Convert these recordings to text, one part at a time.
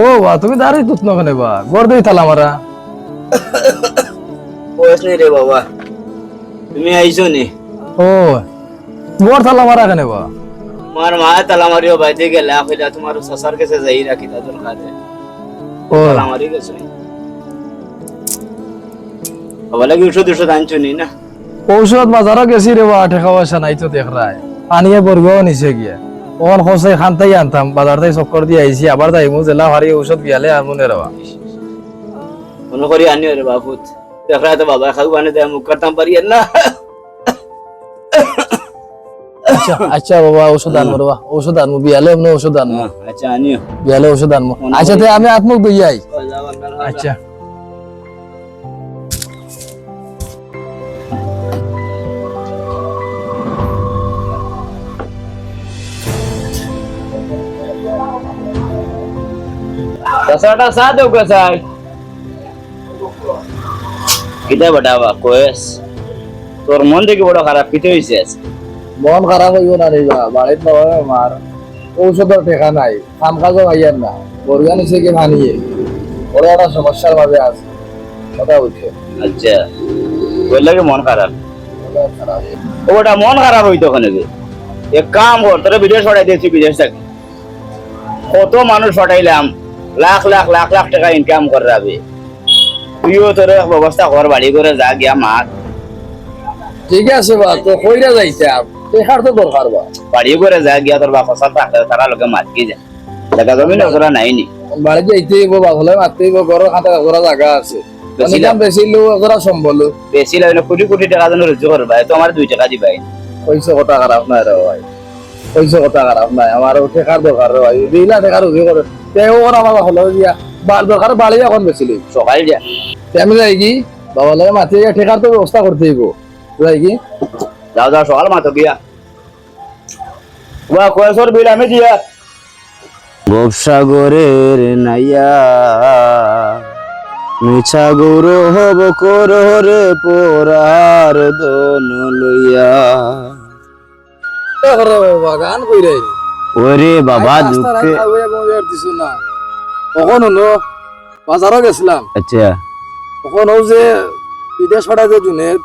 ও বা তুমি দাঁড়িয়ে তুত নখানে বা গড় দেই তালা মারা বয়স নেই রে বাবা, তুমি আইছো নি? ও গড় তালা মারা কেনে বা তোমার মা তালা মারিও বাইতে গেলে আফিলা তোমার সসার কাছে যাই রাখি তা দরকার ও তালা মারি গেছো বাবা লাগি ওষুধ ওষুধ আনছো নি না? ঔষধ বাজারও গেছি রে বা ঠেকা পয়সা নাই তো দেখ রায় পানিয়ে বর্গও নিচে গিয়ে ওন খসে খানতেই আনতাম বাজার থেকে চক্কর দিয়ে আইছি আবার যাইমু জেলা ভারী ঔষধ গিয়ালে আমুনে রে বা মনে করি আনিও রে বাপুত, দেখা তো বাবা খাও বানে দেয় মুখ করতাম পারি না। আচ্ছা আচ্ছা বাবা ঔষধ আনবো রে বা ঔষধ আনবো বিয়ালে এমনি ঔষধ আনবো আচ্ছা আনিও। বিয়ালে ঔষধ আনবো আচ্ছা তে আমি আত্মক দই আই আচ্ছা কসাটা সাদো কসাই কিটা বড়াবা কোয়েস তোর মন দেখি বড় খারাপ কিতে হইছে? মন খারাপ হইব না রে বা বাড়িত নয় আমার ঔষধের ঠেকা নাই কাম কাজও আইয়ার না বর্গা নিচে গিয়ে ভানিয়ে বড় একটা সমস্যার ভাবে আছে কথা বুঝছো আচ্ছা বললে কি মন খারাপ? ওটা মন খারাপ হইতো ওখানে এক কাম কর, তোরা বিদেশ পাঠাই দিয়েছি, বিদেশ থেকে কত মানুষ পাঠাইলাম, লাখ লাখ লাখ লাখ টাকা ইনকাম করে যাবে, তুইও তোর ব্যবস্থা কর, বাড়ি করে যা গিয়া মাছ ঠিক আছে বা তো কইরা যাইছে টেকার তো দরকার বা বাড়ি করে যা গিয়া তোর বা ফসল থাকলে তারা লোকে মাছ কি যায় জায়গা জমি না তোরা নাইনি বাড়িতে যাইতে হইব বাঘলে মারতে হইব ঘরের খাতা ঘোরা জায়গা আছে অনেকাম বেশি লো ওরা সম্বল বেশি লাগে কোটি কোটি টাকা যেন রুজু করবা, তো আমার 2 টাকা দিবাই পয়সা কথা খারাপ নাই রে ভাই পয়সা কথা খারাপ নাই আমার টেকার দরকার রে ভাই দিলা টেকার রুজি করে তেও ওরা বাবা হলো গিয়া দরকার বাড়ি এখন বেশি লই সকাল যা আমি যাই কি বাবা লাগে মাতি টেকার তো ব্যবস্থা করতে হইব যাই কি যাও যাও সকাল মাতো গিয়া ওয়া কয়সর বিল আমি দিয়া গোপসাগরের নাইয়া মিছা গৌর হব কররে পোরার দন লইয়া। বাবা গান কইরে ওরে বাবা দুঃখে দিছো না কখন হলো বাজারও গেছিলাম আচ্ছা তখন ও যে বিদেশ পাঠাতে জুনেদ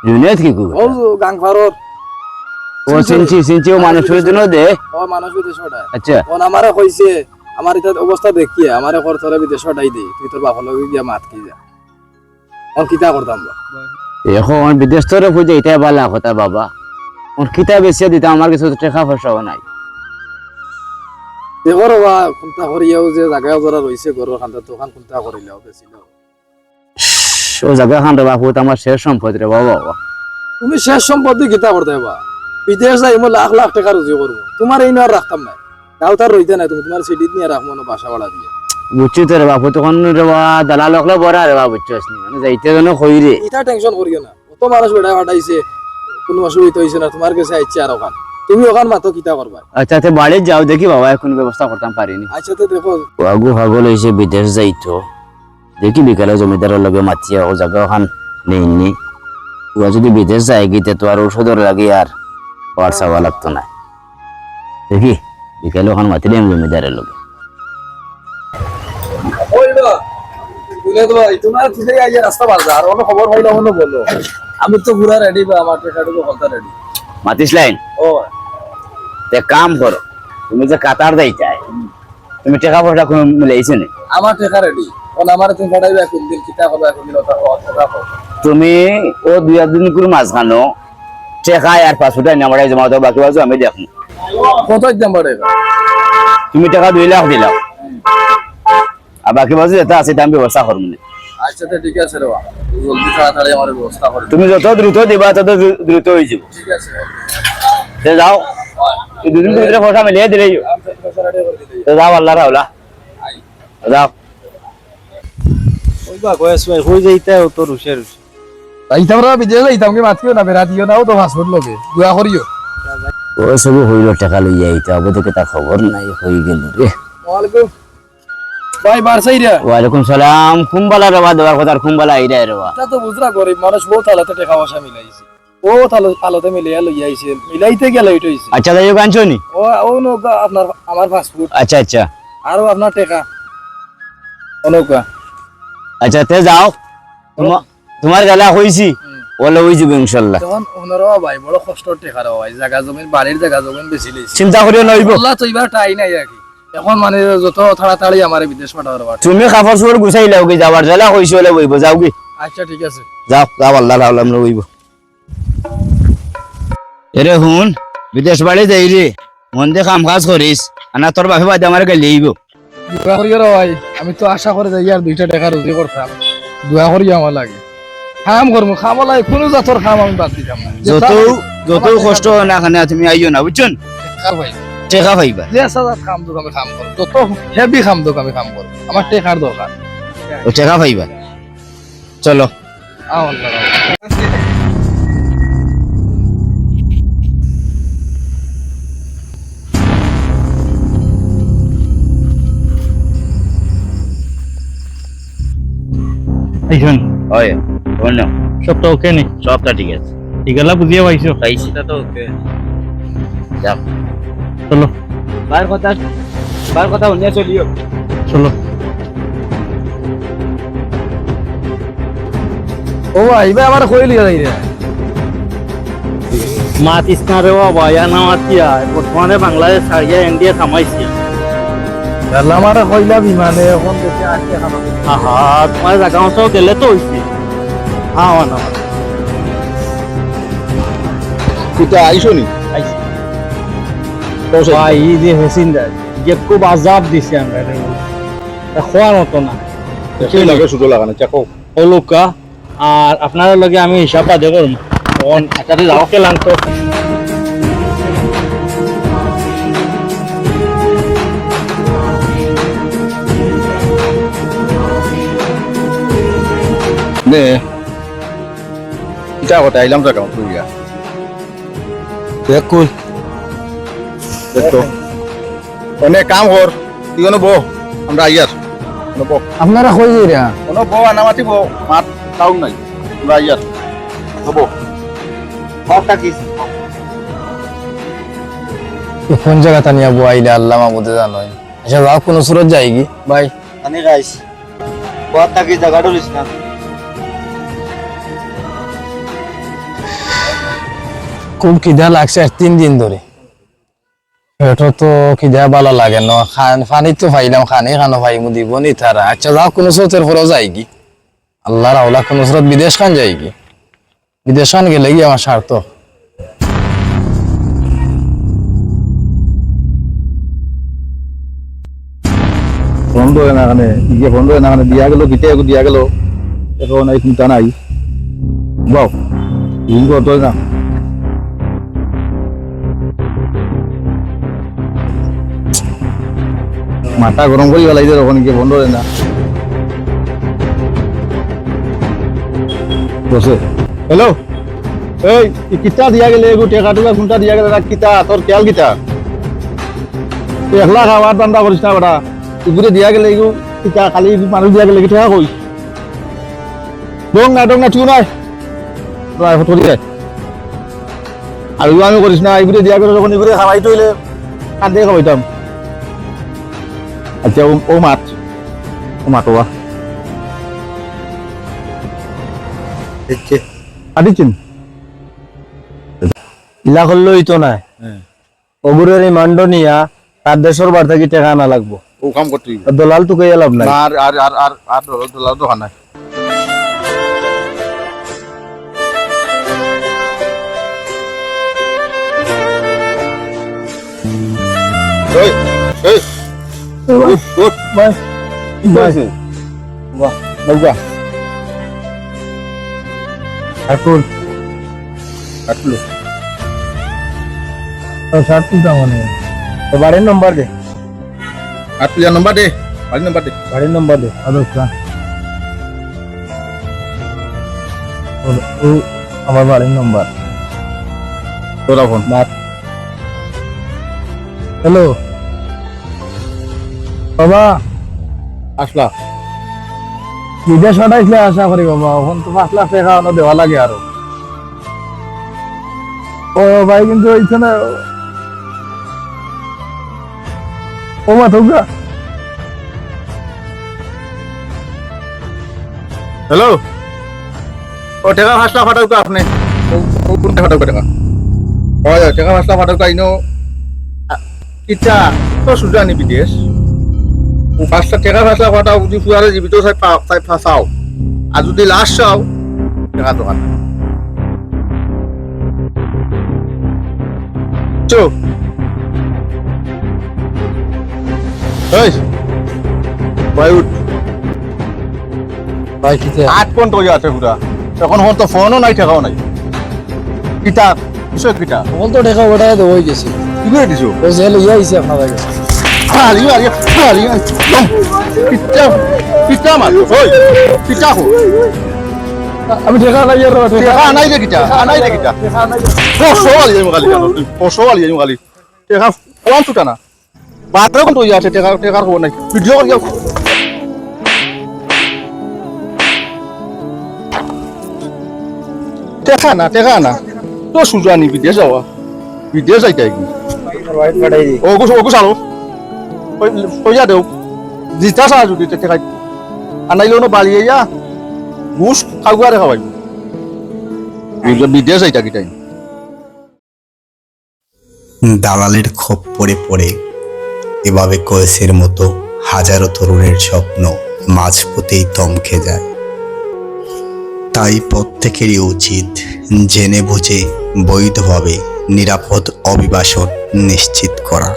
জুনেদ কি কইব ও গাংফারর ও সিনচি ও মানুষের জন্য দে ও মানুষ বিদেশ পাঠায় আচ্ছা ও আমারে কইছে আমার এটা অবস্থা দেখিয়ে আমারে কর তোরে বিদেশ পাঠাই দে তুই তোর বাপর লগে গিয়া মাত কি যা ও কিতা করতাম বা এখন বিদেশ তোরে খুঁজে এটাই ভালো কথা বাবা, ওর কিতাব বেশি দিতে আমার কিছু টাকা পয়সাও নাই। দেখো বা কোনটা করিয়াও যে জায়গায় জরা রইছে ঘরের খান্দার দোকান কোনটা করিলাও বেশি ও জায়গা খান রে বাপু আমার শেষ সম্পদ রে বাবা। তুমি শেষ সম্পত্তি কিতা করতে বা বিদেশ যাই মই লাখ লাখ টাকা রুজি করবো তোমার এই আর রাখতাম নাই তাও তার রইতে নাই তুমি তোমার সিটিত নিয়ে রাখবো না বাসা ভাড়া দিয়ে বুঝছি তো রে বাপু তখন রে বা দালাল হকলে বড় রে বাবু বুঝছস নি মানে যাইতে যেন কই রে এটা টেনশন করিও না কত মানুষ বেড়া ফাটাইছে কোনো অসুবিধা হইছে না তোমার কাছে আইছে আর ওখান তুমি ওখান মাতো কিতা করবা আচ্ছা তে বাড়ি যাও দেখি বাবা এখন ব্যবস্থা করতাম পারিনি। আচ্ছা তো দেখো আগু ভাগল হইছে বিদেশ যাইতো দেখি বিকালে জমিদারের লগে মাতিয়া ও জায়গা ওখান নেইনি ও যদি বিদেশ যায় গিতে তো আর ঔষধের লাগে আর পার চাওয়া লাগতো না, দেখি বিকালে ওখান মাতিলে জমিদারের লগে ওইবা বুঝলে তো ভাই তোমার তুই আজ রাস্তা বাজা আর অন্য খবর হইলো অন্য বলো আমি তো পুরা রেডি বা আমার টাকাটুকু কথা রেডি মাতিস লাইন ও তে কাম করো, তুমি যে কাতার দেই চাই তুমি টাকা পয়সা কোন মিলাইছে না? আমার টাকা রেডি কোন আমার তুমি ফাটাইবে কোন দিন কিতা হবে কোন দিন কথা তুমি ও 2 দিন করে মাছ খানো টাকা আর পাসপোর্ট নাম্বারে জমা দাও, বাকি বাজু আমি দেখো কত দাম বাড়ে তুমি টাকা 2 লাখ দিলাও আর বাকি বাজু যেটা আছে দাম ব্যবস্থা করব না। আচ্ছা তো ঠিক আছে রে বাবা জলদি তাড়াতাড়ি আমার ব্যবস্থা করে তুমি যত দ্রুত দিবা তত দ্রুত হয়ে যাব। ঠিক আছে তে যাও এই 2 দিন ভিতরে পয়সা মিলিয়ে দিলেই তো যাও আল্লাহ রাওলা যাও ওইবা কয়েস ভাই হই যাইতা তো রুশে রুশে যাইতাম রে বিদেশ যাইতাম কি মাতিও না বেরাতিও নাও তো পাসপোর্ট লগে দুয়া করিও ও সব হইল টাকা লইয়া আইতা হবে তো তা খবর নাই হই গেল রে। ওয়ালাইকুম ভাই বারসাইরা ওয়ালাইকুম সালাম, কুম্বালা রবা দেওয়ার কথা কুম্বালা আইরা রবা এটা তো বুঝরা গরিব মানুষ বহুত হালাতে টাকা পয়সা মিলাইছে ও আলোতে মিলিয়া লইয়া আইছে মিলাইতে গেলে এটা হইছে। আচ্ছা যাই গানছো নি ও ও নো আপনার আমার পাসপোর্ট আচ্ছা আচ্ছা আরো আপনার টাকা অনুকা আচ্ছা তে যাও তোমার গেলা হইছি ওলে হই যাবে ইনশাআল্লাহ তখন ওনারও ভাই বড় কষ্ট টেকার ভাই জায়গা জমিন বাড়ির জায়গা জমিন বেশি লইছে চিন্তা করিও নইব আল্লাহ তো এবার টাই নাই আর কি এখন মানে যত তাড়াতাড়ি আমার বিদেশ পাঠাবার বাট তুমি কাপড় চোপড় গুছাই লাও কি যাবার জেলা হইছে ওলে বইব যাও কি আচ্ছা ঠিক আছে যাও যাও আল্লাহ আল্লাহ আমরা বইব এরে হুন বিদেশ বাড়ি যাই রে মন দিয়ে কাম কাজ করিস আনা তোর বাপে বাদে আমার গেলে আইব দোয়া করিও রে ভাই আমি তো আশা করে যাই আর 2টা টাকা রুজি করতাম দোয়া করিও আমার লাগে খাম করবো খাম লাগে কোনো জাতর খাম আমি বাদ দিতাম না যত কষ্ট হয় না খানে তুমি আইও না বুঝছেন টেকার ভাই টেকা পাইবা যে সাজাত খাম দোক আমি খাম করব যত হেভি খাম দোক আমি খাম করব আমার টেকার দরকার ও টেকা পাইবা চলো আল্লাহ এইখান হয় অন্য সবটা ওকে নি সবটা ঠিক আছে এগুলা বুঝিয়ে পাইছো পাইছি তা তো ওকে যাও চলো বার কথা অন্য চলিও চলো ও ভাই ভাই আমার কইলি যাই রে মাত ইসনা রে বাবা ইয়া না মাতিয়া বর্তমানে বাংলাদেশ ছাড়িয়া ইন্ডিয়া থামাইছি আল্লাহ আমার কইলা বিমানে এখন দেখে আসছে খানা আহা তোমার জায়গা অংশ গেলে তো হইছে হ্যাঁ না কুতা আইছো নি ভাই এই যে হেসিন যায় যে খুব আজাব দিছে আমরা রে খোয়ার মতো না লাগে সুতো লাগানো চাকো ওলোকা আর আপনার লগে আমি হিসাব বাদে করুন তখন একাতে যাও কেলাম তো নে এটা কথা আইলাম তো কাম তুই দেখুন দেখো অনেক কাম কর তুই কোনো বো আমরা আইয়ার কোনো বো আপনারা কই যাই রে কোনো বো আনামাতি বো মাত তাও নাই আমরা আইয়ার বো হকটা কি কোন জায়গা তানিয়া বইলে আল্লাহ মাহমুদে জানোই আচ্ছা যাও কোন সুরত যাই কি ভাই আমি গাইস কথা কি জায়গা ডলিস না খুব খিদা লাগছে আর 3 দিন ধরে এটা তো খিদা ভালো লাগে না পানি তো পাইলাম খানি খানো ভাই মু দিব নি তারা আচ্ছা যাও কোন সুরতের পরে যাই কি আল্লাহর আওলা কোন সুরত বিদেশ খান যাই কি বিদেশ খান গেলে কি আমার স্বার্থ বন্ধ হয় না এখানে ইয়ে বন্ধ হয় না এখানে দিয়া গেল গিটে দিয়া গেল এখন এই চিন্তা নাই বাও ঋণ করতে হয় না মাথা গরম করি পেলাইছে তখন গিয়ে বন্ধ হয় না বসে হ্যালো এই কিতা দিয়া গেলে এগু টেকা টুকা কোনটা দিয়া গেলে কিতা তোর খেয়াল কিতা তুই একলা খাওয়ার দান্দা করিস না বেটা ইগুরে দিয়া গেলে এগু কিতা কালি মানুষ দিয়া গেলে কিতা কই ডং না চুপ নাই প্রায় ফটো দিয়ে আর আমি করিস না ইগুরে দিয়া গেলে যখন ইগুরে খাওয়াই তৈলে কাঁদে খাওয়াইতাম আচ্ছা ও মাতোয়া আদিচ্ছেন ইলা করলেই তো না অগুরের এই মান্ড নিয়া তার দেশের বার থাকি টাকা আনা লাগবো ও কাম করতে দলাল তো কে লাভ নাই আর আর আর আর আর ডলার তো খানায় এই এই উঠ ভাই ভাই বাহ নৌকা এখন কাটলো শার্ট তুলতে মানে তো বাড়ির নম্বর দে আর তুই নাম্বার দে বাড়ি নাম্বার দে বাড়ির নম্বর দে আচ্ছা ও আমার বাড়ির নম্বর তোরা ফোন হ্যালো বাবা আসলা বিদেশ পাঠাইছিলে আশা করি বাবা এখন তো 5 লাখ টাকা অন্য দেওয়া লাগে আরো ও ভাই কিন্তু এইখানে ও মা তোগা হ্যালো ও টাকা 5 লাখ ফাটাও তো আপনি কোন ফাটাও টাকা হয় টাকা 5 লাখ ফাটাও কাইনো কিটা তো সুজানি বিদেশ 5 লাখ টাকা 5 লাখ ফাটাও যদি ফুয়ারে জীবিত চাই ফাঁসাও আর যদি লাশ চাও টাকা তো কাটা চো এই বায়ু ভাই কিতা 8 পয়েন্ট হয়ে আছে পুরা এখন হন তো ফোনও নাই টাকাও নাই কিতা বিষয় কিতা বল তো টাকা ওটাই তো হয়ে গেছে কি করে দিছো ও যে লইয়া আইছে আপনার কাছে আলি কিতা কিতা মার ওই কিতা হো আমি টাকা নাই আর টাকা আনাই দে কিতা আনাই দে কিতা পশো আলি যাই গালি পশো আলি যাই গালি টাকা কোন তুটা না বাতরে কোন হয়ে আছে টাকা টাকার খবর নাই ভিডিও করে যাও টাকা না তো সুজানি বিদেশ যাওয়া বিদেশ যাইতে কি হোয়াইট পাঠাই দি ওগু সালো কইয়া দেও জিতা সা যদি টাকা আনাইলো না বাড়ি আইয়া ঘুষ খাগুয়ারে খাওয়াই বিদেশ যাইতা কি টাইম দালালের খোপ পড়ে পড়ে এভাবে কয়েসের মতো হাজারো তরুণের স্বপ্ন মাঝপথেই থমকে যায়। তাই প্রত্যেকেরই উচিত জেনে বুঝে বৈধভাবে নিরাপদ অভিবাসন নিশ্চিত করা।